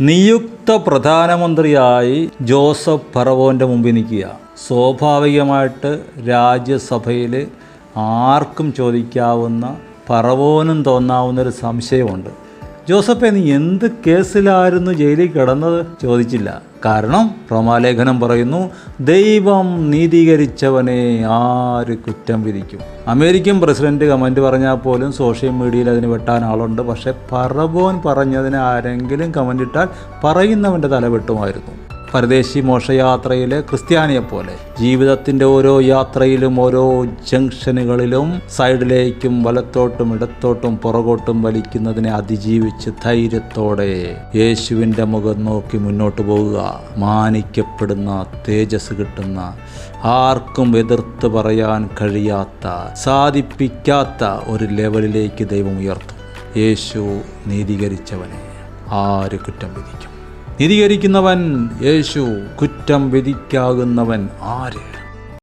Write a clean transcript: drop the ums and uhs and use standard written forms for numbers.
നിയുക്ത പ്രധാനമന്ത്രിയായി ജോസഫ് ഫറവോൻ്റെ മുമ്പിൽ നിൽക്കുക. സ്വാഭാവികമായിട്ട് രാജ്യസഭയിൽ ആർക്കും ചോദിക്കാവുന്ന, ഫറവോനും തോന്നാവുന്നൊരു സംശയമുണ്ട്. ജോസഫെ, നീ എന്ത് കേസിലായിരുന്നു ജയിലിൽ കിടന്നത്? ചോദിച്ചില്ല. കാരണം റോമാലേഖനം പറയുന്നു, ദൈവം നീതീകരിച്ചവനെ ആര് കുറ്റം വിധിക്കും. അമേരിക്കൻ പ്രസിഡന്റ് കമൻറ്റ് പറഞ്ഞാൽ പോലും സോഷ്യൽ മീഡിയയിൽ അതിന് വെട്ടാൻ ആളുണ്ട്. പക്ഷേ ഫറവോൻ പറഞ്ഞതിന് ആരെങ്കിലും കമൻ്റ് ഇട്ടാൽ പറയുന്നവൻ്റെ തല വെട്ടുമായിരുന്നു. പരദേശി മോക്ഷയാത്രയിലെ ക്രിസ്ത്യാനിയെപ്പോലെ ജീവിതത്തിൻ്റെ ഓരോ യാത്രയിലും ഓരോ ജംഗ്ഷനുകളിലും സൈഡിലേക്കും വലത്തോട്ടും ഇടത്തോട്ടും പുറകോട്ടും വലിക്കുന്നതിനെ അതിജീവിച്ച് ധൈര്യത്തോടെ യേശുവിൻ്റെ മുഖം നോക്കി മുന്നോട്ട് പോവുക. മാനിക്കപ്പെടുന്ന, തേജസ് കിട്ടുന്ന, ആർക്കും എതിർത്ത് പറയാൻ കഴിയാത്ത, സാധിപ്പിക്കാത്ത ഒരു ലെവലിലേക്ക് ദൈവം ഉയർത്തും. യേശു നീതീകരിച്ചവനെ ആര് കുറ്റം വിധിക്കും? നീതീകരിക്കുന്നവൻ യേശു, കുറ്റം വിധിക്കാകുന്നവൻ ആര്?